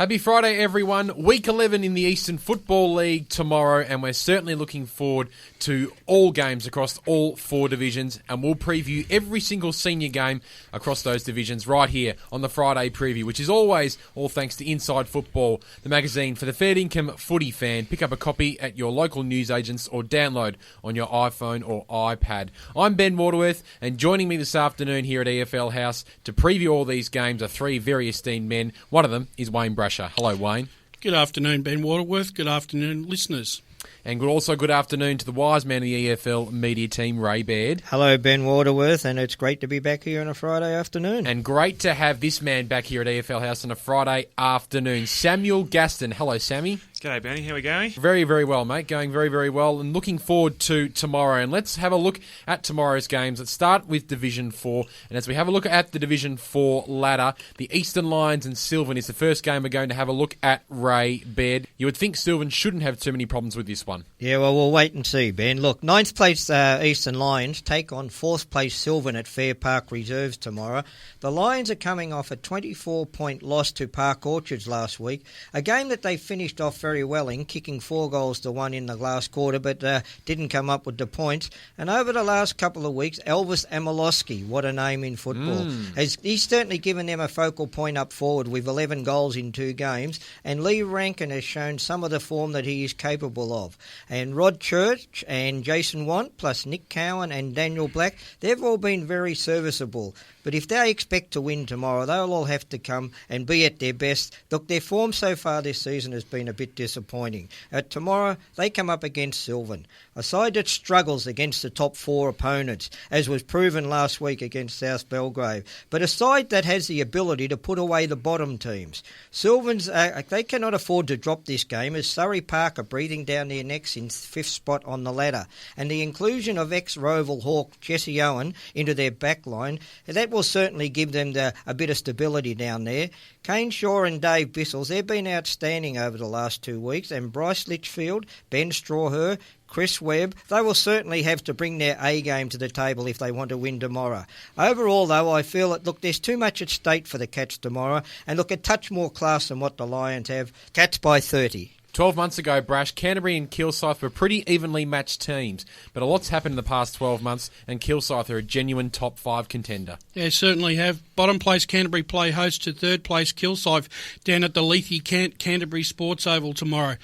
Happy Friday, everyone. Week 11 in the Eastern Football League tomorrow, and we're certainly looking forward to all games across all four divisions, and we'll preview every single senior game across those divisions right here on the Friday preview, which is always all thanks to Inside Football, the magazine for the fair income footy fan. Pick up a copy at your local newsagents or download on your iPhone or iPad. I'm Ben Waterworth, and joining me this afternoon here at EFL House to preview all these games are three very esteemed men. One of them is Wayne Brasher. Hello, Wayne. Good afternoon, Ben Waterworth. Good afternoon, listeners. And good afternoon to the wise man of the EFL media team, Ray Baird. Hello, Ben Waterworth, and it's great to be back here on a Friday afternoon. And great to have this man back here at EFL House on a Friday afternoon, Samuel Gastin. Hello, Sammy. G'day, Benny. How are we going? Very, very well, mate. Going very, very well, and looking forward to tomorrow. And let's have a look at tomorrow's games. Let's start with Division 4. And as we have a look at the Division 4 ladder, the Eastern Lions and Sylvan is the first game we're going to have a look at, Ray Baird. You would think Sylvan shouldn't have too many problems with this one. Yeah, well, we'll wait and see, Ben. Look, 9th place Eastern Lions take on 4th place Sylvan at Fair Park Reserves tomorrow. The Lions are coming off a 24-point loss to Park Orchards last week, a game that they finished off very well in, kicking 4-1 in the last quarter, but didn't come up with the points. And over the last couple of weeks, Elvis Amilowski, what a name in football, he's certainly given them a focal point up forward with 11 goals in 2 games, and Lee Rankin has shown some of the form that he is capable of. And Rod Church and Jason Want, plus Nick Cowan and Daniel Black, they've all been very serviceable. But if they expect to win tomorrow, they'll all have to come and be at their best. Look, their form so far this season has been a bit disappointing. Tomorrow, they come up against Sylvan, a side that struggles against the top 4 opponents, as was proven last week against South Belgrave, but a side that has the ability to put away the bottom teams. Sylvan's, they cannot afford to drop this game, as Surrey Park are breathing down their necks in 5th spot on the ladder. And the inclusion of ex-Roval Hawk Jesse Owen into their back line, that will certainly give them a bit of stability down there. Kane Shaw and Dave Bissels, they've been outstanding over the last 2 weeks, and Bryce Litchfield, Ben Strawher, Chris Webb, they will certainly have to bring their A game to the table if they want to win tomorrow. Overall, though, I feel that, look, there's too much at stake for the Cats tomorrow, and look, a touch more class than what the Lions have. Cats by 30. 12 months ago, Brash, Canterbury and Kilsyth were pretty evenly matched teams, but a lot's happened in the past 12 months, and Kilsyth are a genuine top 5 contender. Yeah, certainly have. Bottom place Canterbury play host to third place Kilsyth down at the Lethe Canterbury Sports Oval tomorrow.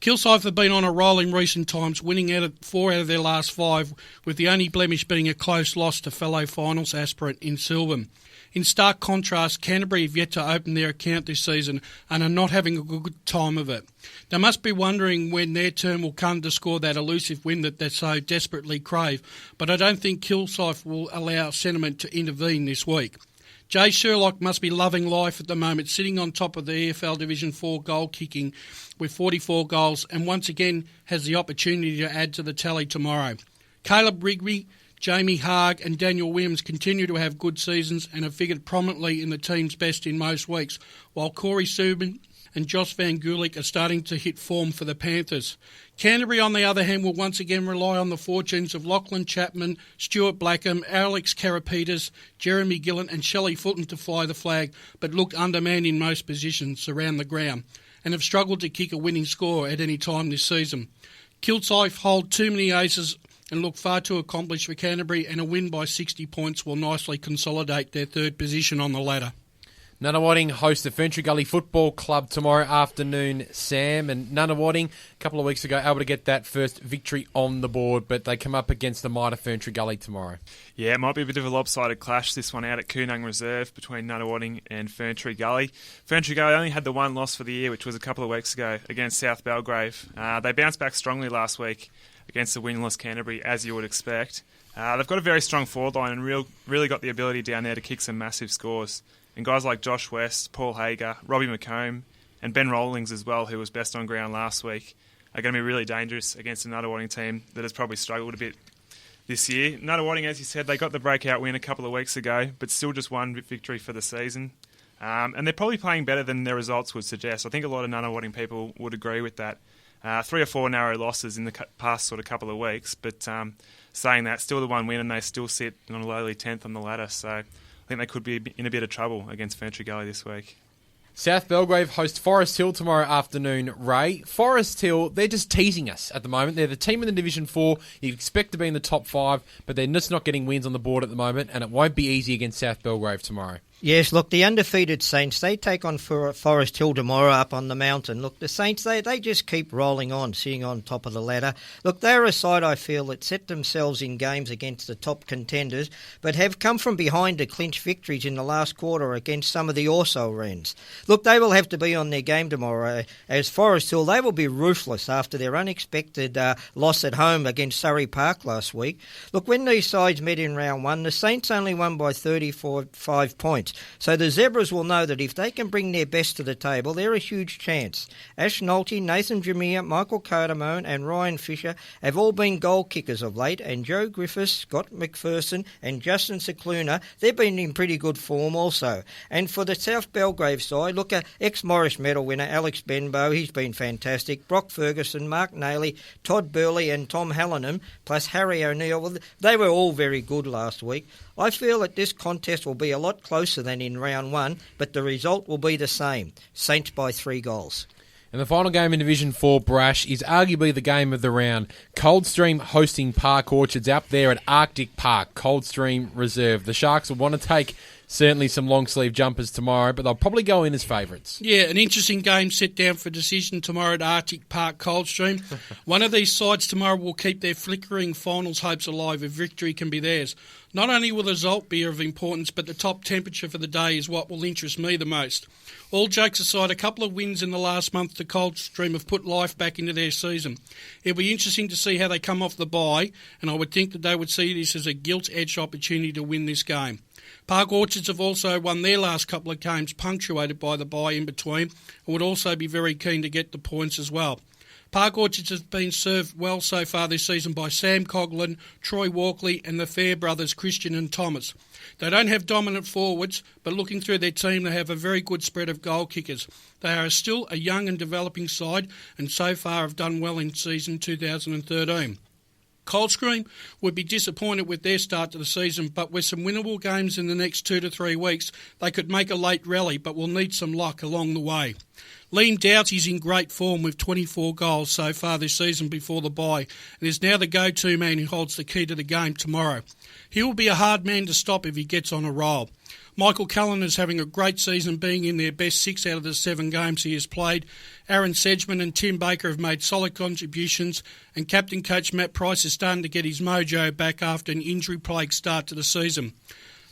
Kilsyth have been on a roll in recent times, winning 4 out of their last 5, with the only blemish being a close loss to fellow finals aspirant in Sylvan. In stark contrast, Canterbury have yet to open their account this season and are not having a good time of it. They must be wondering when their turn will come to score that elusive win that they so desperately crave, but I don't think Kilsyth will allow sentiment to intervene this week. Jay Sherlock must be loving life at the moment, sitting on top of the EFL Division 4 goal kicking with 44 goals, and once again has the opportunity to add to the tally tomorrow. Caleb Rigby, Jamie Haag and Daniel Williams continue to have good seasons and have figured prominently in the team's best in most weeks, while Corey Subin and Josh Van Gulik are starting to hit form for the Panthers. Canterbury, on the other hand, will once again rely on the fortunes of Lachlan Chapman, Stuart Blackham, Alex Karapetas, Jeremy Gillen and Shelley Fulton to fly the flag, but look undermanned in most positions around the ground and have struggled to kick a winning score at any time this season. Kilsyth hold too many aces and look far too accomplished for Canterbury, and a win by 60 points will nicely consolidate their third position on the ladder. Nunawading host the Ferntree Gully Football Club tomorrow afternoon, Sam. And Nunawading, a couple of weeks ago, able to get that first victory on the board, but they come up against the mighty Ferntree Gully tomorrow. Yeah, it might be a bit of a lopsided clash, this one out at Coonung Reserve between Nunawading and Ferntree Gully. Ferntree Gully only had the one loss for the year, which was a couple of weeks ago against South Belgrave. They bounced back strongly last week against the winless Canterbury, as you would expect. They've got a very strong forward line and really got the ability down there to kick some massive scores. And guys like Josh West, Paul Hager, Robbie McComb, and Ben Rollings as well, who was best on ground last week, are going to be really dangerous against a Nunawading team that has probably struggled a bit this year. Nunawading, as you said, they got the breakout win a couple of weeks ago, but still just one victory for the season. And they're probably playing better than their results would suggest. I think a lot of Nunawading people would agree with that. 3 or 4 narrow losses in the past sort of couple of weeks, but saying that, still the one win, and they still sit on a lowly 10th on the ladder. So I think they could be in a bit of trouble against Ferntree Gully this week. South Belgrave host Forest Hill tomorrow afternoon, Ray. Forest Hill, they're just teasing us at the moment. They're the team in the Division 4. You'd expect to be in the top 5, but they're just not getting wins on the board at the moment, and it won't be easy against South Belgrave tomorrow. Yes, look, the undefeated Saints, they take on Forest Hill tomorrow up on the mountain. Look, the Saints, they just keep rolling on, sitting on top of the ladder. Look, they're a side, I feel, that set themselves in games against the top contenders, but have come from behind to clinch victories in the last quarter against some of the also Wrens. Look, they will have to be on their game tomorrow, as Forest Hill, they will be ruthless after their unexpected loss at home against Surrey Park last week. Look, when these sides met in round 1, the Saints only won by 35 points. So the Zebras will know that if they can bring their best to the table, they're a huge chance. Ash Nolte, Nathan Jameer, Michael Cardamone and Ryan Fisher have all been goal kickers of late, and Joe Griffiths, Scott McPherson and Justin Cicluna, they've been in pretty good form also. And for the South Belgrave side, look, ex-Morris medal winner Alex Benbow, he's been fantastic. Brock Ferguson, Mark Nayley, Todd Burley and Tom Hallinan, plus Harry O'Neill, well, they were all very good last week. I feel that this contest will be a lot closer than in round 1, but the result will be the same. Saints by 3 goals. And the final game in Division 4, Brash, is arguably the game of the round. Coldstream hosting Park Orchards out there at Arctic Park, Coldstream Reserve. The Sharks will want to take certainly some long-sleeve jumpers tomorrow, but they'll probably go in as favourites. Yeah, an interesting game set down for decision tomorrow at Arctic Park, Coldstream. One of these sides tomorrow will keep their flickering finals hopes alive if victory can be theirs. Not only will the result be of importance, but the top temperature for the day is what will interest me the most. All jokes aside, a couple of wins in the last month to Coldstream have put life back into their season. It'll be interesting to see how they come off the bye, and I would think that they would see this as a gilt-edged opportunity to win this game. Park Orchards have also won their last couple of games, punctuated by the bye in between, and would also be very keen to get the points as well. Park Orchards has been served well so far this season by Sam Coughlin, Troy Walkley and the Fair brothers Christian and Thomas. They don't have dominant forwards, but looking through their team they have a very good spread of goal kickers. They are still a young and developing side and so far have done well in season 2013. Coldstream would be disappointed with their start to the season, but with some winnable games in the next 2 to 3 weeks, they could make a late rally, but will need some luck along the way. Liam Doughty's in great form with 24 goals so far this season before the bye, and is now the go-to man who holds the key to the game tomorrow. He will be a hard man to stop if he gets on a roll. Michael Cullen is having a great season, being in their best 6 out of the 7 games he has played. Aaron Sedgman and Tim Baker have made solid contributions, and captain coach Matt Price is starting to get his mojo back after an injury-plagued start to the season.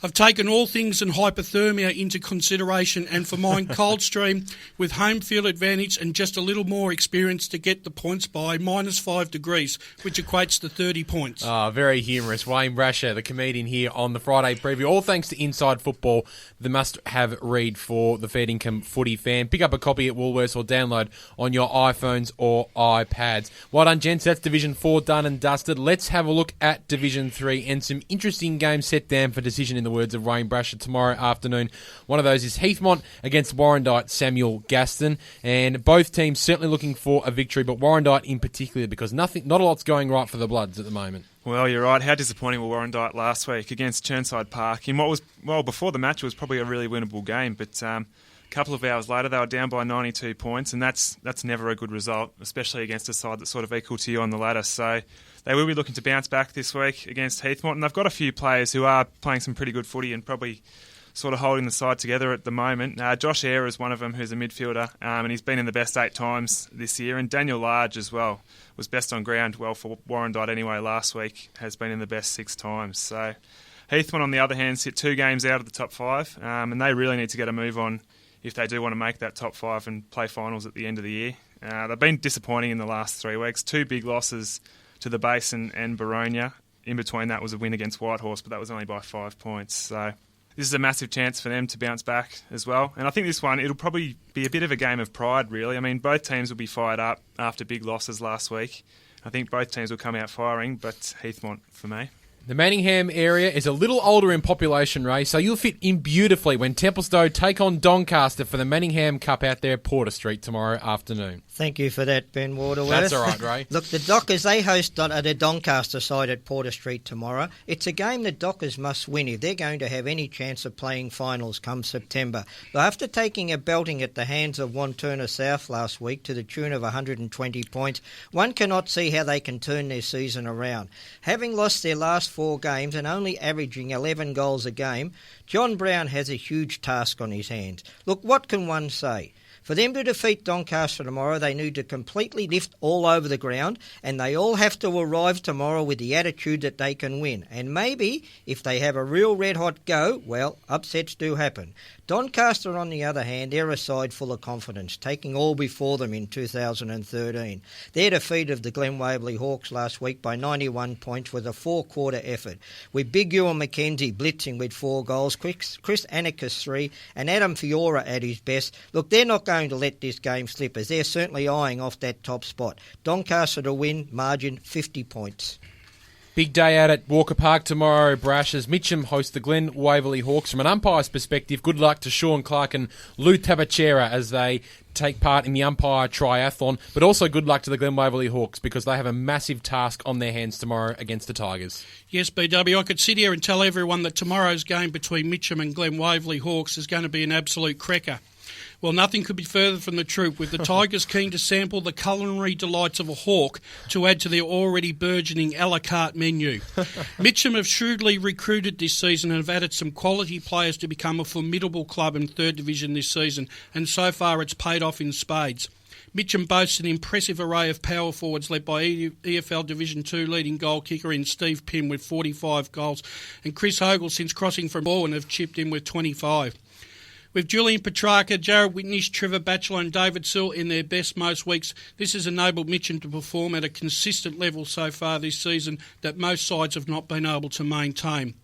I've taken all things and hypothermia into consideration, and for mine, Coldstream, with home field advantage and just a little more experience to get the points by, -5 degrees, which equates to 30 points. Very humorous. Wayne Brasher, the comedian here on the Friday preview. All thanks to Inside Football, the must-have read for the Fair Dinkum footy fan. Pick up a copy at Woolworths or download on your iPhones or iPads. Well done, gents. That's Division 4 done and dusted. Let's have a look at Division 3 and some interesting games set down for decision in the words of Wayne Brasher tomorrow afternoon. One of those is Heathmont against Warrandyte Samuel Gastin, and both teams certainly looking for a victory, but Warrandyte in particular because not a lot's going right for the Bloods at the moment. Well, you're right. How disappointing were Warrandyte last week against Churnside Park in what was, well, before the match it was probably a really winnable game, but a couple of hours later they were down by 92 points, and that's never a good result, especially against a side that's sort of equal to you on the ladder. So they will be looking to bounce back this week against Heathmont, and they've got a few players who are playing some pretty good footy and probably sort of holding the side together at the moment. Josh Eyre is one of them, who's a midfielder, and he's been in the best 8 times this year, and Daniel Large as well was best on ground, well, for Warrandyte anyway last week, has been in the best 6 times. So Heathmont, on the other hand, sit 2 games out of the top 5, and they really need to get a move on if they do want to make that top 5 and play finals at the end of the year. They've been disappointing in the last 3 weeks. 2 big losses to the Basin and Baronia. In between that was a win against Whitehorse, but that was only by 5 points. So this is a massive chance for them to bounce back as well. And I think this one, it'll probably be a bit of a game of pride, really. I mean, both teams will be fired up after big losses last week. I think both teams will come out firing, but Heathmont for me. The Manningham area is a little older in population, Ray, so you'll fit in beautifully when Templestowe take on Doncaster for the Manningham Cup out there at Porter Street tomorrow afternoon. Thank you for that, Ben Waterworth. That's all right, Ray. Look, the Dockers, they host the Doncaster side at Porter Street tomorrow. It's a game the Dockers must win if they're going to have any chance of playing finals come September. But after taking a belting at the hands of Wanturna South last week to the tune of 120 points, one cannot see how they can turn their season around. Having lost their last 4 games and only averaging 11 goals a game, John Brown has a huge task on his hands. Look, what can one say? For them to defeat Doncaster tomorrow, they need to completely lift all over the ground, and they all have to arrive tomorrow with the attitude that they can win. And maybe, if they have a real red-hot go, well, upsets do happen. Doncaster, on the other hand, they're a side full of confidence, taking all before them in 2013. Their defeat of the Glen Waverley Hawks last week by 91 points was a 4-quarter effort, with Big Ewan McKenzie blitzing with 4 goals, Chris Anarchis 3, and Adam Fiora at his best. Look, they're not going to let this game slip, as they're certainly eyeing off that top spot. Doncaster to win, margin 50 points. Big day out at Walker Park tomorrow, Brashers. Mitcham host the Glen Waverley Hawks. From an umpire's perspective, good luck to Sean Clark and Lou Tabachera as they take part in the umpire triathlon, but also good luck to the Glen Waverley Hawks because they have a massive task on their hands tomorrow against the Tigers. Yes, BW, I could sit here and tell everyone that tomorrow's game between Mitcham and Glen Waverley Hawks is going to be an absolute cracker. Well, nothing could be further from the truth, with the Tigers keen to sample the culinary delights of a hawk to add to their already burgeoning a la carte menu. Mitcham have shrewdly recruited this season and have added some quality players to become a formidable club in 3rd Division this season, and so far it's paid off in spades. Mitcham boasts an impressive array of power forwards led by EFL Division 2 leading goal kicker in Steve Pym with 45 goals, and Chris Hogle, since crossing from Bourne, have chipped in with 25. With Julian Petrarca, Jared Whitnish, Trevor Batchelor and David Sill in their best most weeks, this has enabled Mitcham to perform at a consistent level so far this season that most sides have not been able to maintain.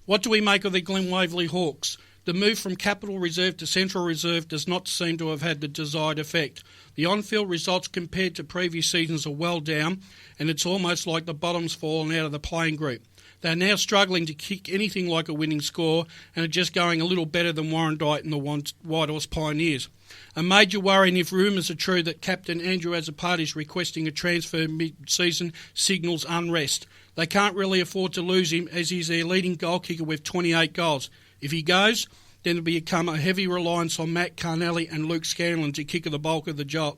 What do we make of the Glen Waverley Hawks? The move from Capital Reserve to Central Reserve does not seem to have had the desired effect. The on-field results compared to previous seasons are well down, and it's almost like the bottom's fallen out of the playing group. They're now struggling to kick anything like a winning score and are just going a little better than Warrandyte and the Whitehorse Pioneers. A major worry, if rumours are true, that Captain Andrew Azapati is requesting a transfer mid-season signals unrest. They can't really afford to lose him, as he's their leading goal kicker with 28 goals. If he goes, then it'll become a heavy reliance on Matt Carnelli and Luke Scanlon to kick the bulk of the job.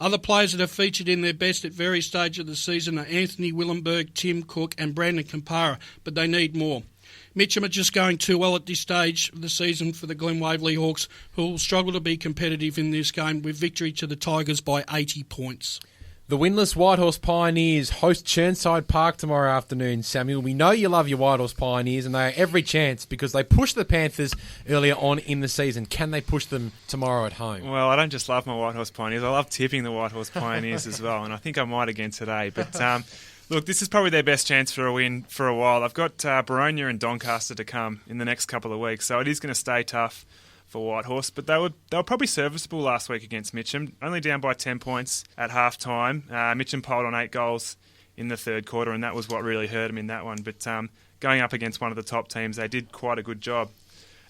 Other players that have featured in their best at various stages of the season are Anthony Willenberg, Tim Cook and Brandon Campara, but they need more. Mitcham are just going too well at this stage of the season for the Glen Waverley Hawks, who will struggle to be competitive in this game with victory to the Tigers by 80 points. The winless Whitehorse Pioneers host Churnside Park tomorrow afternoon, Samuel. We know you love your Whitehorse Pioneers, and they have every chance because they pushed the Panthers earlier on in the season. Can they push them tomorrow at home? Well, I don't just love my Whitehorse Pioneers. I love tipping the Whitehorse Pioneers as well, and I think I might again today. But look, this is probably their best chance for a win for a while. I've got Baronia and Doncaster to come in the next couple of weeks, so it is going to stay tough for Whitehorse, but they were probably serviceable last week against Mitcham, only down by 10 points at half-time. Mitcham piled on 8 goals in the 3rd quarter, and that was what really hurt them in that one. But going up against one of the top teams, they did quite a good job.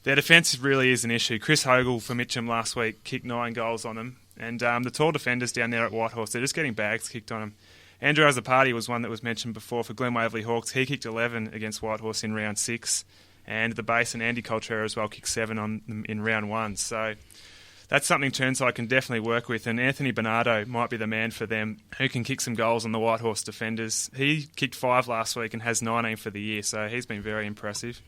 Their defence really is an issue. Chris Hogle for Mitcham last week kicked 9 goals on them, and the tall defenders down there at Whitehorse, they're just getting bags kicked on them. Andrew Azapati was one that was mentioned before for Glen Waverley Hawks. He kicked 11 against Whitehorse in round 6. And the base and Andy Coltrera as well kicked 7 on them in round 1. So that's something Churnside can definitely work with. And Anthony Bernardo might be the man for them, who can kick some goals on the Whitehorse defenders. He kicked 5 last week and has 19 for the year, so he's been very impressive.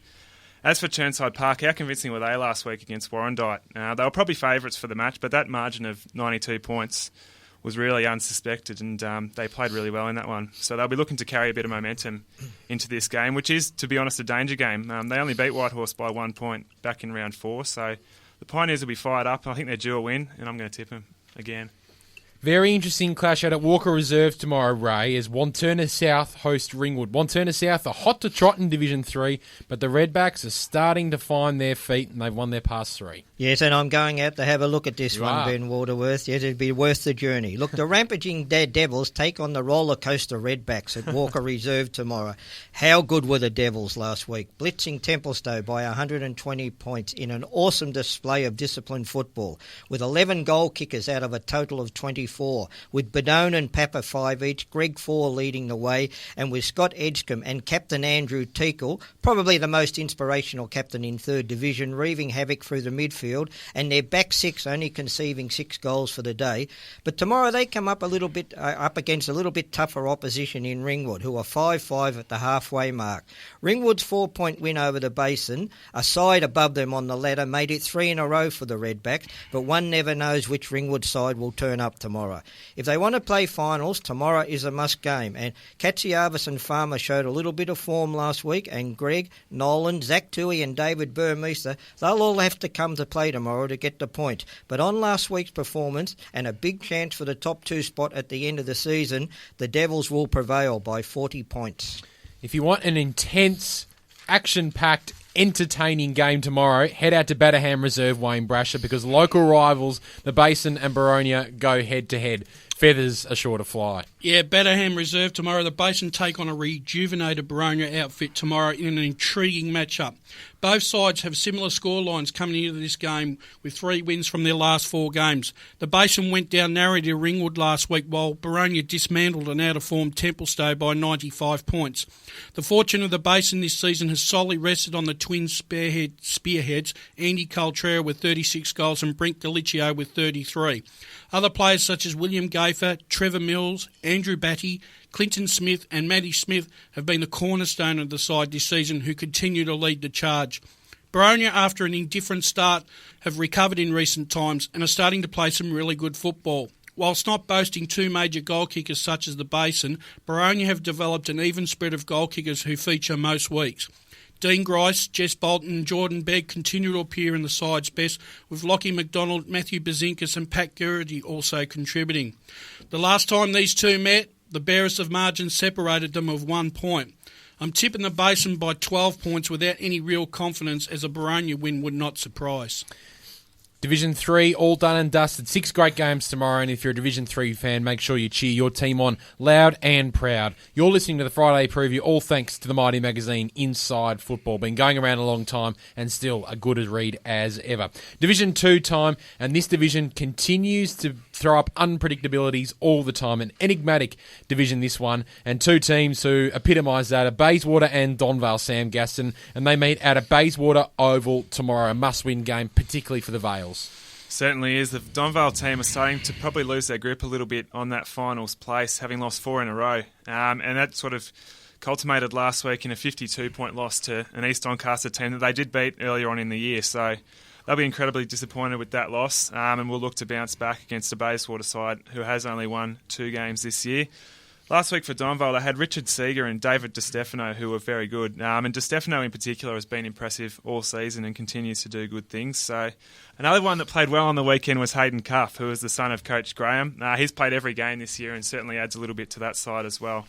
As for Churnside Park, how convincing were they last week against Warrandyte? They were probably favourites for the match, but that margin of 92 points was really unsuspected, and they played really well in that one. So they'll be looking to carry a bit of momentum into this game, which is, to be honest, a danger game. They only beat Whitehorse by 1 point back in round 4, so the Pioneers will be fired up. I think they're due a win, and I'm going to tip them again. Very interesting clash out at Walker Reserve tomorrow, Ray, as Wantirna South host Ringwood. Wantirna South are hot to trot in Division 3, but the Redbacks are starting to find their feet, and they've won their past 3. Yes, and I'm going out to have a look at this You one, are. Ben Waterworth. Yes, it'd be worth the journey. Look, the rampaging Devils take on the roller coaster Redbacks at Walker Reserve tomorrow. How good were the Devils last week, blitzing Templestowe by 120 points in an awesome display of disciplined football, with 11 goal kickers out of a total of 24, with Bedone and Papa 5 each, Greg 4 leading the way, and with Scott Edgecombe and Captain Andrew Teakle, probably the most inspirational captain in 3rd Division, wreaving havoc through the midfield, and their back 6 only conceding 6 goals for the day. But tomorrow they come up up against a little bit tougher opposition in Ringwood, who are 5-5 at the halfway mark. Ringwood's 4-point win over the Basin, a side above them on the ladder, made it 3 in a row for the Redbacks, but one never knows which Ringwood side will turn up tomorrow. If they want to play finals, tomorrow is a must game, and Katziarvis and Farmer showed a little bit of form last week, and Greg, Nolan, Zach Toohey and David Burmeister, they'll all have to come to play tomorrow to get the point. But on last week's performance and a big chance for the top 2 spot at the end of the season, the Devils will prevail by 40 points. If you want an intense, action-packed, entertaining game tomorrow, head out to Batterham Reserve, Wayne Brasher, because local rivals, the Basin and Baronia, go head-to-head. Feathers are sure to fly. Yeah, Batterham Reserve tomorrow. The Basin take on a rejuvenated Baronia outfit tomorrow in an intriguing matchup. Both sides have similar scorelines coming into this game, with 3 wins from their last 4 games. The Basin went down narrowly to Ringwood last week, while Baronia dismantled an out-of-form Templestowe by 95 points. The fortune of the Basin this season has solely rested on the twin spearheads, Andy Coltrera with 36 goals and Brink Galiccio with 33. Other players such as William Gafer, Trevor Mills, Andrew Batty, Clinton Smith and Matty Smith have been the cornerstone of the side this season, who continue to lead the charge. Baronia, after an indifferent start, have recovered in recent times and are starting to play some really good football. Whilst not boasting 2 major goal kickers such as the Basin, Baronia have developed an even spread of goal kickers who feature most weeks. Dean Grice, Jess Bolton and Jordan Begg continue to appear in the side's best, with Lockie McDonald, Matthew Bazinkas and Pat Geraghty also contributing. The last time these two met, the barest of margins separated them of 1 point. I'm tipping the Basin by 12 points without any real confidence, as a Baronia win would not surprise. Division 3, all done and dusted. 6 great games tomorrow, and if you're a Division 3 fan, make sure you cheer your team on loud and proud. You're listening to the Friday Preview, all thanks to the mighty magazine Inside Football. Been going around a long time and still a good read as ever. Division 2 time, and this division continues to throw up unpredictabilities all the time. An enigmatic division, this one, and 2 teams who epitomise that are Bayswater and Donvale Sam Gastin, and they meet at a Bayswater Oval tomorrow. A must-win game, particularly for the Vales. Certainly is. The Donvale team are starting to probably lose their grip a little bit on that finals place, having lost 4 in a row. And that sort of culminated last week in a 52-point loss to an East Doncaster team that they did beat earlier on in the year. So they'll be incredibly disappointed with that loss, and will look to bounce back against a Bayswater side who has only won 2 games this year. Last week for Donvale, they had Richard Seeger and David DiStefano, who were very good. And DiStefano in particular has been impressive all season and continues to do good things. So another one that played well on the weekend was Hayden Cuff, who is the son of Coach Graham. He's played every game this year and certainly adds a little bit to that side as well.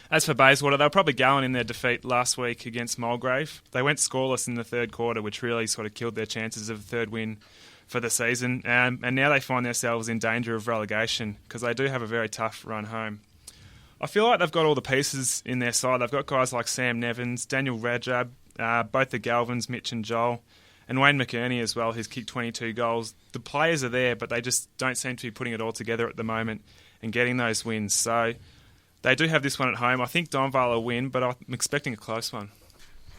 As for Bayswater, they were probably going in their defeat last week against Mulgrave. They went scoreless in the 3rd quarter, which really sort of killed their chances of a 3rd win for the season. And now they find themselves in danger of relegation because they do have a very tough run home. I feel like they've got all the pieces in their side. They've got guys like Sam Nevins, Daniel Rajab, both the Galvins, Mitch and Joel, and Wayne McKerney as well, who's kicked 22 goals. The players are there, but they just don't seem to be putting it all together at the moment and getting those wins. So they do have this one at home. I think Donvale will win, but I'm expecting a close one.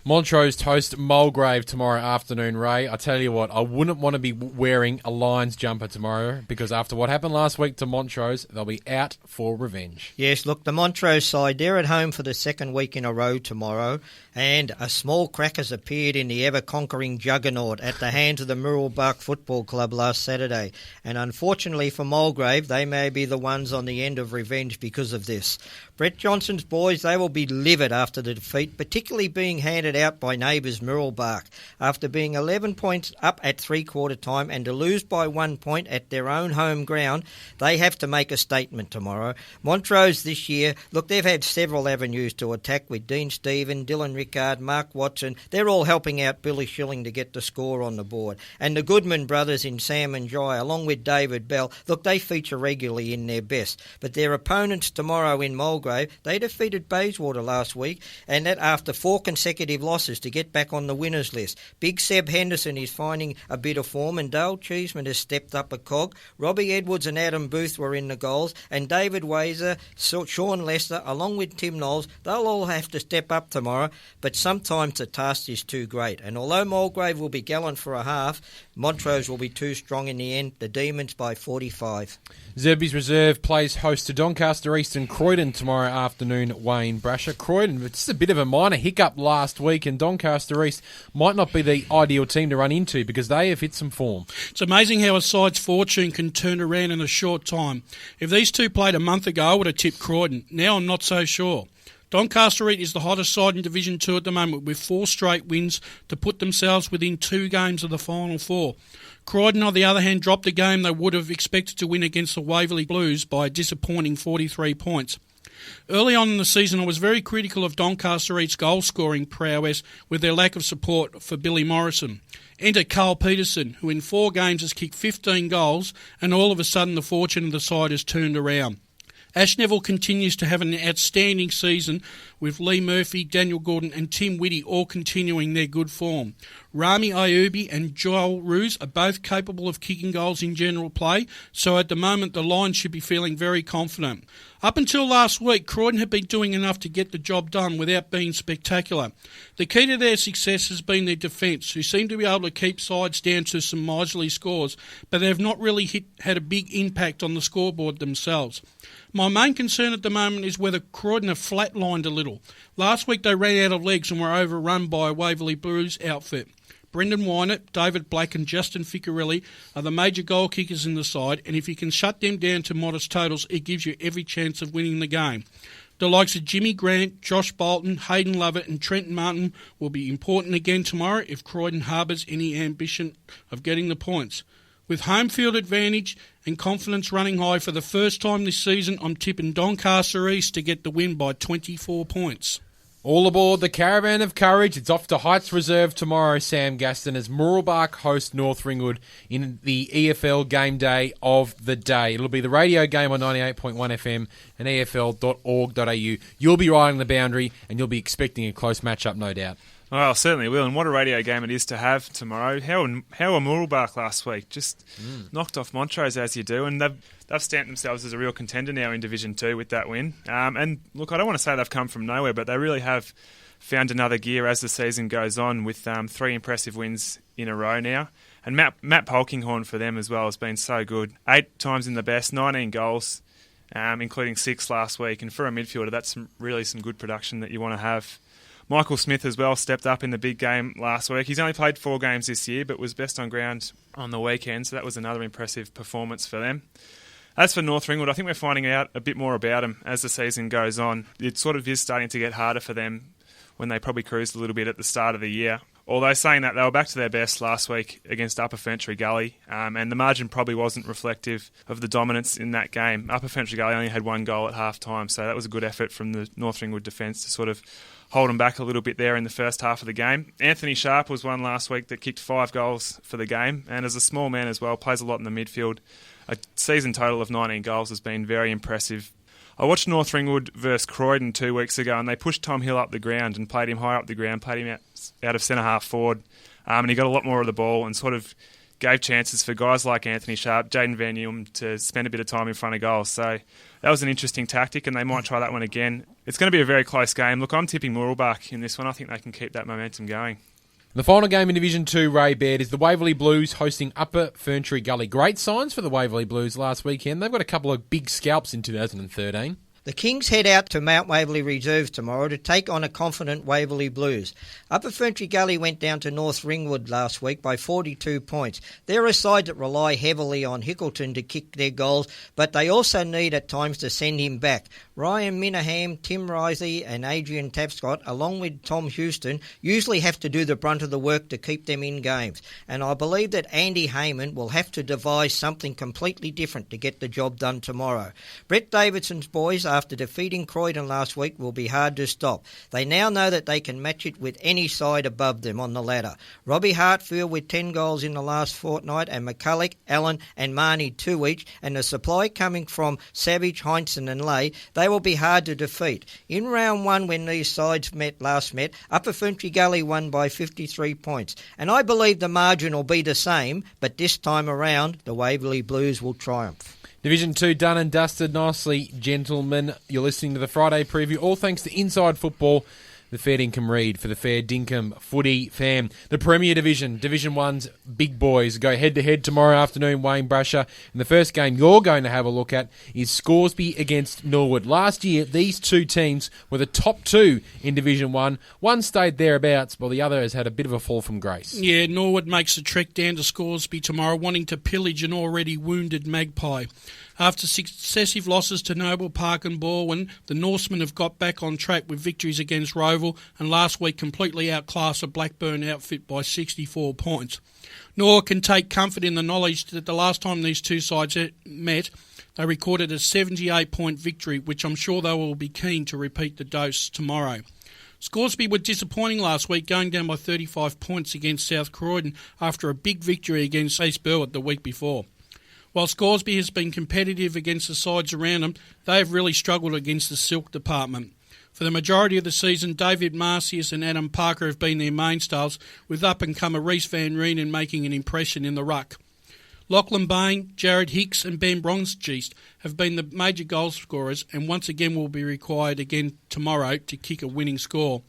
Montrose host Mulgrave tomorrow afternoon, Ray. I tell you what, I wouldn't want to be wearing a Lions jumper tomorrow, because after what happened last week to Montrose, they'll be out for revenge. Yes, look, the Montrose side, they're at home for the 2nd week in a row tomorrow, and a small crack has appeared in the ever-conquering juggernaut at the hands of the Murrelbach Football Club last Saturday. And unfortunately for Mulgrave, they may be the ones on the end of revenge because of this. Brett Johnson's boys, they will be livid after the defeat, particularly being handed battered out by neighbours Murrelbach. After being 11 points up at three-quarter time and to lose by 1 point at their own home ground, they have to make a statement tomorrow. Montrose this year, look, they've had several avenues to attack with Dean Stephen, Dylan Rickard, Mark Watson. They're all helping out Billy Schilling to get the score on the board. And the Goodman brothers in Sam and Jai, along with David Bell, look, they feature regularly in their best. But their opponents tomorrow in Mulgrave, they defeated Bayswater last week, and that after 4 consecutive losses to get back on the winners list. Big Seb Henderson is finding a bit of form, and Dale Cheeseman has stepped up a cog. Robbie Edwards and Adam Booth were in the goals, and David Wazer, Sean Lester, along with Tim Knowles, they'll all have to step up tomorrow, but sometimes the task is too great. And although Mulgrave will be gallant for a half, Montrose will be too strong in the end. The Demons by 45. Zerby's Reserve plays host to Doncaster East and Croydon tomorrow afternoon, Wayne Brasher. Croydon, it's a bit of a minor hiccup last week, and Doncaster East might not be the ideal team to run into because they have hit some form. It's amazing how a side's fortune can turn around in a short time. If these two played a month ago, I would have tipped Croydon. Now I'm not so sure. Doncaster East is the hottest side in Division 2 at the moment, with 4 straight wins to put themselves within 2 games of the Final 4. Croydon, on the other hand, dropped a game they would have expected to win against the Waverley Blues by a disappointing 43 points. Early on in the season, I was very critical of Doncaster East's goal-scoring prowess with their lack of support for Billy Morrison. Enter Carl Peterson, who in 4 games has kicked 15 goals, and all of a sudden the fortune of the side has turned around. Ash Neville continues to have an outstanding season, with Lee Murphy, Daniel Gordon and Tim Whitty all continuing their good form. Rami Ayubi and Joel Roos are both capable of kicking goals in general play, so at the moment the line should be feeling very confident. Up until last week, Croydon had been doing enough to get the job done without being spectacular. The key to their success has been their defence, who seem to be able to keep sides down to some miserly scores, but they've not really had a big impact on the scoreboard themselves. My main concern at the moment is whether Croydon have flatlined a little. Last week they ran out of legs and were overrun by a Waverley Blues outfit. Brendan Wynett, David Black and Justin Ficcarelli are the major goal kickers in the side, and if you can shut them down to modest totals, it gives you every chance of winning the game. The likes of Jimmy Grant, Josh Bolton, Hayden Lovett and Trenton Martin will be important again tomorrow if Croydon harbours any ambition of getting the points. With home field advantage and confidence running high for the first time this season, I'm tipping Doncaster East to get the win by 24 points. All aboard the Caravan of Courage. It's off to Heights Reserve tomorrow, Sam Gastin, as Murrelbach host North Ringwood in the EFL game day of the day. It'll be the radio game on 98.1 FM and EFL.org.au. You'll be riding the boundary and you'll be expecting a close matchup, no doubt. Well, certainly will, and what a radio game it is to have tomorrow. How were Murrelbach last week? Just knocked off Montrose as you do, and they've stamped themselves as a real contender now in Division 2 with that win. And look, I don't want to say they've come from nowhere, but they really have found another gear as the season goes on with 3 impressive wins in a row now. And Matt Polkinghorne for them as well has been so good. 8 times in the best, 19 goals, including 6 last week. And for a midfielder, that's really some good production that you want to have. Michael Smith as well stepped up in the big game last week. He's only played 4 games this year, but was best on ground on the weekend, so that was another impressive performance for them. As for North Ringwood, I think we're finding out a bit more about them as the season goes on. It sort of is starting to get harder for them when they probably cruised a little bit at the start of the year. Although saying that, they were back to their best last week against Upper Ferntree Gully, and the margin probably wasn't reflective of the dominance in that game. Upper Ferntree Gully only had 1 goal at half-time, so that was a good effort from the North Ringwood defence to sort of hold them back a little bit there in the first half of the game. Anthony Sharp was one last week that kicked 5 goals for the game, and as a small man as well, plays a lot in the midfield. A season total of 19 goals has been very impressive. I watched North Ringwood versus Croydon 2 weeks ago, and they pushed Tom Hill up the ground and played him high up the ground, played him out of centre-half forward, and he got a lot more of the ball and sort of gave chances for guys like Anthony Sharp, Jaden Van Nieuwen to spend a bit of time in front of goals. So that was an interesting tactic, and they might try that one again. It's going to be a very close game. Look, I'm tipping Murrelbach in this one. I think they can keep that momentum going. The final game in Division 2, Ray Baird, is the Waverley Blues hosting Upper Ferntree Gully. Great signs for the Waverley Blues last weekend. They've got a couple of big scalps in 2013. The Kings head out to Mount Waverley Reserve tomorrow to take on a confident Waverley Blues. Upper Ferntree Gully went down to North Ringwood last week by 42 points. They're a side that rely heavily on Hickleton to kick their goals, but they also need at times to send him back. Ryan Minahan, Tim Risey and Adrian Tapscott, along with Tom Houston, usually have to do the brunt of the work to keep them in games. And I believe that Andy Heyman will have to devise something completely different to get the job done tomorrow. Brett Davidson's boys, after defeating Croydon last week, will be hard to stop. They now know that they can match it with any side above them on the ladder. Robbie Hartfield with 10 goals in the last fortnight, and McCulloch, Allen and Marnie 2 each, and the supply coming from Savage, Heinsohn and Lay, they will be hard to defeat. In round one, when these sides last met, Upper Ferntree Gully won by 53 points. And I believe the margin will be the same, but this time around, the Waverley Blues will triumph. Division 2 done and dusted nicely, gentlemen. You're listening to the Friday preview, all thanks to Inside Football, the Fair Dinkum read for the Fair Dinkum footy fam. The Premier Division, Division 1's big boys, go head-to-head tomorrow afternoon, Wayne Brasher. And the first game you're going to have a look at is Scoresby against Norwood. Last year, these two teams were the top two in Division 1. One stayed thereabouts, while the other has had a bit of a fall from grace. Yeah, Norwood makes the trek down to Scoresby tomorrow, wanting to pillage an already wounded Magpie. After successive losses to Noble Park and Balwyn, the Norsemen have got back on track with victories against Roval and last week completely outclassed a Blackburn outfit by 64 points. Nor can take comfort in the knowledge that the last time these two sides met, they recorded a 78-point victory, which I'm sure they will be keen to repeat the dose tomorrow. Scoresby were disappointing last week, going down by 35 points against South Croydon after a big victory against East Berwick the week before. While Scoresby has been competitive against the sides around them, they have really struggled against the Silk department. For the majority of the season, David Marcius and Adam Parker have been their mainstays, with up-and-comer Reece Van Reenen making an impression in the ruck. Lachlan Bain, Jared Hicks and Ben Bronsgeest have been the major goal scorers and once again will be required again tomorrow to kick a winning score.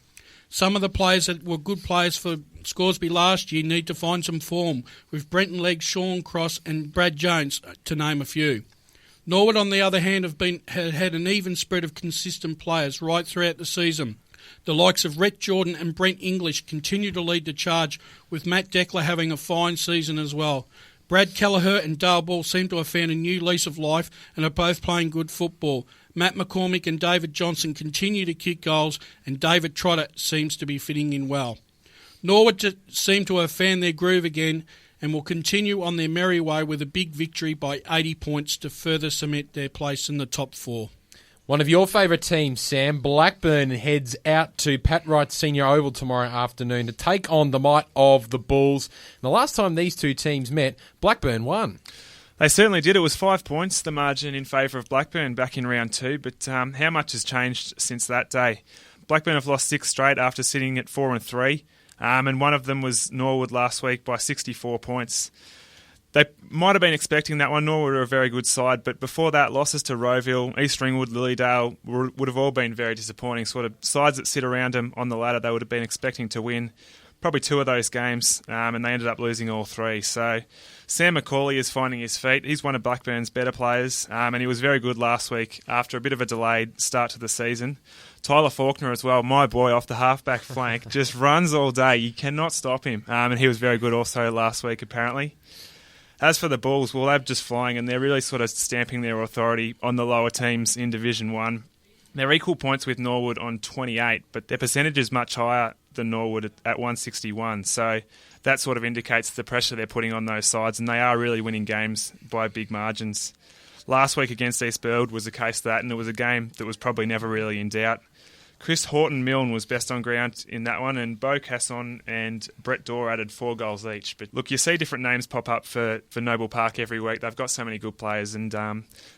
Some of the players that were good players for Scoresby last year need to find some form, with Brenton Legg, Sean Cross and Brad Jones, to name a few. Norwood, on the other hand, have had an even spread of consistent players right throughout the season. The likes of Rhett Jordan and Brent English continue to lead the charge, with Matt Deckler having a fine season as well. Brad Kelleher and Dale Ball seem to have found a new lease of life and are both playing good football. Matt McCormick and David Johnson continue to kick goals, and David Trotter seems to be fitting in well. Norwood seem to have found their groove again and will continue on their merry way with a big victory by 80 points to further cement their place in the top four. One of your favourite teams, Sam, Blackburn, heads out to Pat Wright Senior Oval tomorrow afternoon to take on the might of the Bulls. And the last time these two teams met, Blackburn won. They certainly did. It was 5 points, the margin in favour of Blackburn back in round 2, but how much has changed since that day? Blackburn have lost 6 straight after sitting at 4-3, and one of them was Norwood last week by 64 points. They might have been expecting that one. Norwood are a very good side, but before that, losses to Rowville, East Ringwood, Lilydale would have all been very disappointing. Sort of sides that sit around them on the ladder, they would have been expecting to win probably 2 of those games, and they ended up losing all 3. So Sam McCauley is finding his feet. He's one of Blackburn's better players, and he was very good last week after a bit of a delayed start to the season. Tyler Faulkner as well, my boy off the halfback flank, just runs all day. You cannot stop him, and he was very good also last week apparently. As for the Bulls, well, they're just flying, and they're really sort of stamping their authority on the lower teams in Division 1. They're equal points with Norwood on 28, but their percentage is much higher than Norwood at 161. So that sort of indicates the pressure they're putting on those sides, and they are really winning games by big margins. Last week against East Berwick was a case of that, and it was a game that was probably never really in doubt. Chris Horton-Milne was best on ground in that one, and Bo Casson and Brett Dorr added 4 goals each. But look, you see different names pop up for Noble Park every week. They've got so many good players and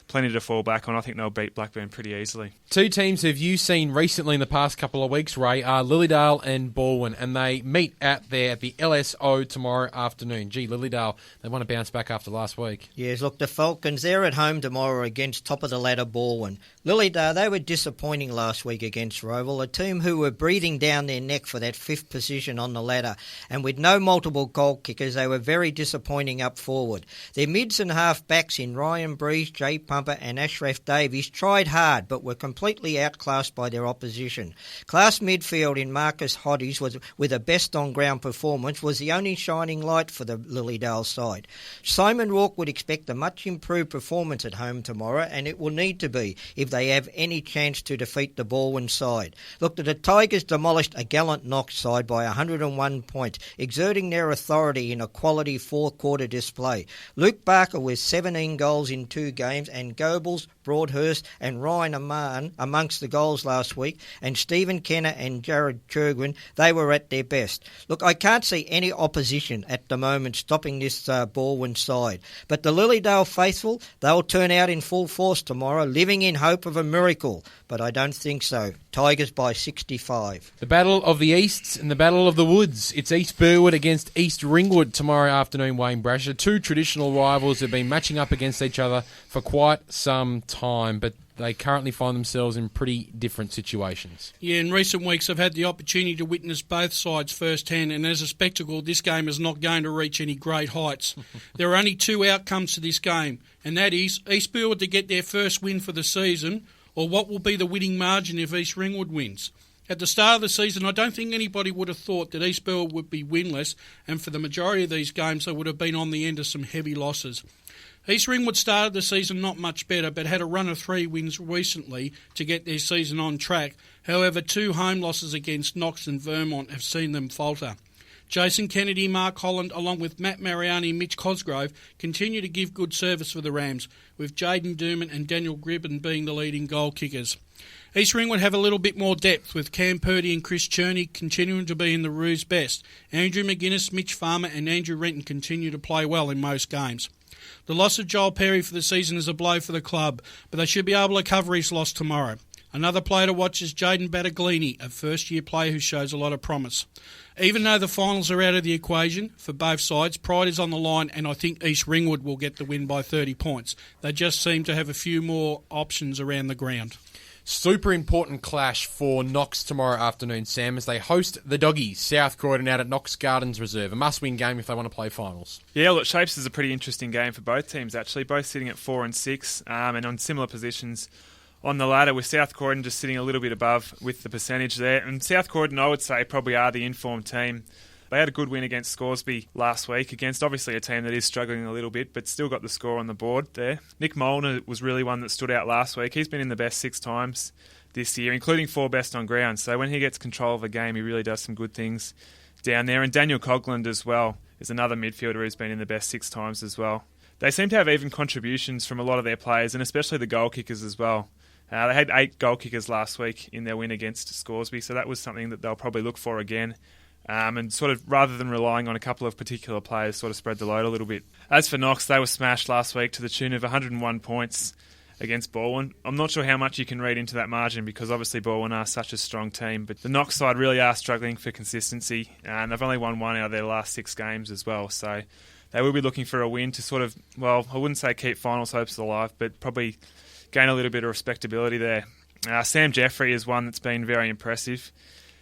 plenty to fall back on. I think they'll beat Blackburn pretty easily. 2 teams have you seen recently in the past couple of weeks, Ray, are Lilydale and Balwyn, and they meet out there at the LSO tomorrow afternoon. Gee, Lilydale, they want to bounce back after last week. Yes, look, the Falcons, they're at home tomorrow against top-of-the-ladder Balwyn. Lilydale, they were disappointing last week against Roval, a team who were breathing down their neck for that fifth position on the ladder, and with no multiple goal kickers, they were very disappointing up forward. Their mids and half backs in Ryan Breeze, Jay Pumper and Ashraf Davies tried hard, but were completely outclassed by their opposition. Class midfield in Marcus Hodges, with a best-on-ground performance, was the only shining light for the Lilydale side. Simon Rourke would expect a much improved performance at home tomorrow, and it will need to be if they have any chance to defeat the Baldwin side. Look, the Tigers demolished a gallant Knox side by 101 points, exerting their authority in a quality fourth-quarter display. Luke Barker with 17 goals in 2 games, and Goebbels, Broadhurst and Ryan Amman amongst the goals last week, and Stephen Kenner and Jared Churgwin, they were at their best. Look, I can't see any opposition at the moment stopping this Baldwin side, but the Lilydale faithful, they'll turn out in full force tomorrow, living in hope of a miracle, but I don't think so. Tigers by 65. The Battle of the Easts and the Battle of the Woods. It's East Burwood against East Ringwood tomorrow afternoon, Wayne Brasher. 2 traditional rivals have been matching up against each other for quite some time, but they currently find themselves in pretty different situations. Yeah, in recent weeks I've had the opportunity to witness both sides firsthand, and as a spectacle, this game is not going to reach any great heights. There are only 2 outcomes to this game, and that is East Burwood to get their first win for the season, or what will be the winning margin if East Ringwood wins. At the start of the season, I don't think anybody would have thought that East Burwood would be winless, and for the majority of these games they would have been on the end of some heavy losses. East Ringwood started the season not much better, but had a run of 3 wins recently to get their season on track. However, 2 home losses against Knox and Vermont have seen them falter. Jason Kennedy, Mark Holland, along with Matt Mariani and Mitch Cosgrove, continue to give good service for the Rams, with Jaden Durman and Daniel Gribben being the leading goal kickers. East Ringwood have a little bit more depth, with Cam Purdy and Chris Cherney continuing to be in the Roos best. Andrew McGuinness, Mitch Farmer and Andrew Renton continue to play well in most games. The loss of Joel Perry for the season is a blow for the club, but they should be able to cover his loss tomorrow. Another player to watch is Jaden Battaglini, a first-year player who shows a lot of promise. Even though the finals are out of the equation for both sides, pride is on the line, and I think East Ringwood will get the win by 30 points. They just seem to have a few more options around the ground. Super important clash for Knox tomorrow afternoon, Sam, as they host the Doggies, South Croydon, out at Knox Gardens Reserve. A must-win game if they want to play finals. Yeah, look, shapes is a pretty interesting game for both teams, actually. Both sitting at 4 and 6 and on similar positions on the ladder, with South Croydon just sitting a little bit above with the percentage there. And South Croydon, I would say, probably are the informed team. They had a good win against Scoresby last week, against obviously a team that is struggling a little bit, but still got the score on the board there. Nick Molnar was really one that stood out last week. He's been in the best 6 times this year, including 4 best on ground. So when he gets control of a game, he really does some good things down there. And Daniel Cogland as well is another midfielder who's been in the best 6 times as well. They seem to have even contributions from a lot of their players, and especially the goal kickers as well. They had 8 goal kickers last week in their win against Scoresby, so that was something that they'll probably look for again. And sort of, rather than relying on a couple of particular players, sort of spread the load a little bit. As for Knox, they were smashed last week to the tune of 101 points against Baldwin. I'm not sure how much you can read into that margin, because obviously Baldwin are such a strong team, but the Knox side really are struggling for consistency, and they've only won 1 out of their last 6 games as well. So they will be looking for a win to sort of, well, I wouldn't say keep finals hopes alive, but probably gain a little bit of respectability there. Sam Jeffrey is one that's been very impressive.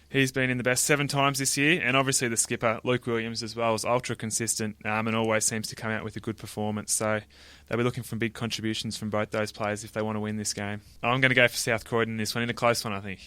He's been in the best 7 times this year, and obviously the skipper, Luke Williams, as well, is ultra consistent and always seems to come out with a good performance. So they'll be looking for big contributions from both those players if they want to win this game. I'm going to go for South Croydon in this one, in a close one, I think.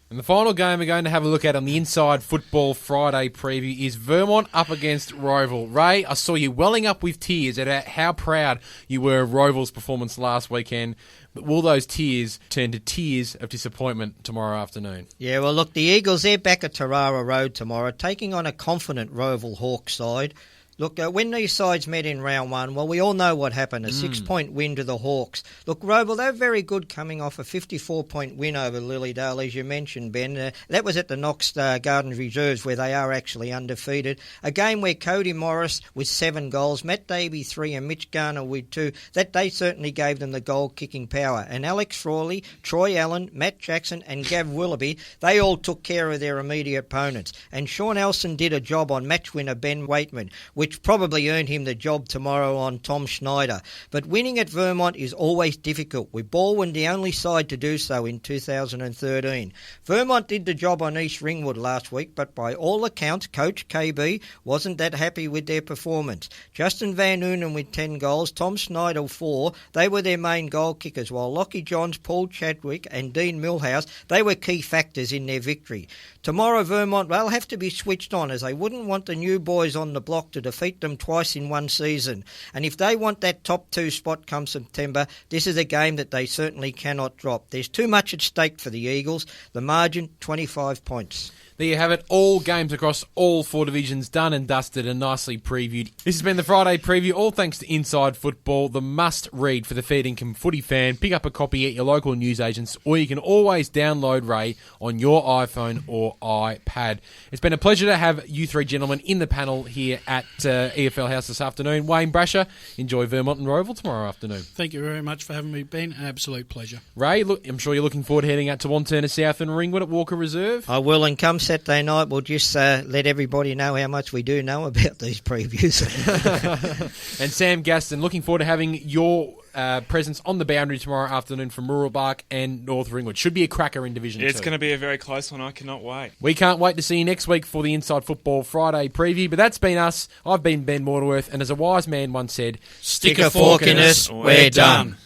And the final game we're going to have a look at on the Inside Football Friday preview is Vermont up against Roval. Ray, I saw you welling up with tears at how proud you were of Roval's performance last weekend. But will those tears turn to tears of disappointment tomorrow afternoon? Yeah, well, look, the Eagles, they're back at Tarara Road tomorrow, taking on a confident Roval Hawks side. Look, when these sides met in round 1, well, we all know what happened, a 6-point win to the Hawks. Look, Roval, they're very good coming off a 54-point win over Lilydale, as you mentioned, Ben. That was at the Knox Gardens Reserves, where they are actually undefeated. A game where Cody Morris with 7 goals, Matt Davey 3 and Mitch Garner with 2, that they certainly gave them the goal-kicking power. And Alex Frawley, Troy Allen, Matt Jackson and Gav Willoughby, they all took care of their immediate opponents. And Sean Elson did a job on match winner Ben Waitman, which which probably earned him the job tomorrow on Tom Schneider. But winning at Vermont is always difficult, with Baldwin the only side to do so in 2013. Vermont did the job on East Ringwood last week, but by all accounts, Coach KB wasn't that happy with their performance. Justin Van Noonen with 10 goals, Tom Schneider 4. They were their main goal kickers, while Lockie Johns, Paul Chadwick and Dean Millhouse, they were key factors in their victory. Tomorrow, Vermont, they'll have to be switched on, as they wouldn't want the new boys on the block to defeat them twice in one season. And if they want that top 2 spot come September, this is a game that they certainly cannot drop. There's too much at stake for the Eagles. The margin, 25 points. There you have it, all games across all 4 divisions done and dusted and nicely previewed. This has been the Friday preview, all thanks to Inside Football, the must-read for the fair dinkum footy fan. Pick up a copy at your local newsagents, or you can always download Ray on your iPhone or iPad. It's been a pleasure to have you 3 gentlemen in the panel here at EFL House this afternoon. Wayne Brasher, enjoy Vermont and Roval tomorrow afternoon. Thank you very much for having me, Ben. An absolute pleasure. Ray, look, I'm sure you're looking forward to heading out to Wantirna South and Ringwood at Walker Reserve. I will, and come Saturday night, we'll just let everybody know how much we do know about these previews. And Sam Gastin, looking forward to having your presence on the boundary tomorrow afternoon from Rural Bark and North Ringwood. Should be a cracker in Division 2. It's going to be a very close one. I cannot wait. We can't wait to see you next week for the Inside Football Friday preview. But that's been us. I've been Ben Waterworth, and as a wise man once said, Stick a fork in us, we're done.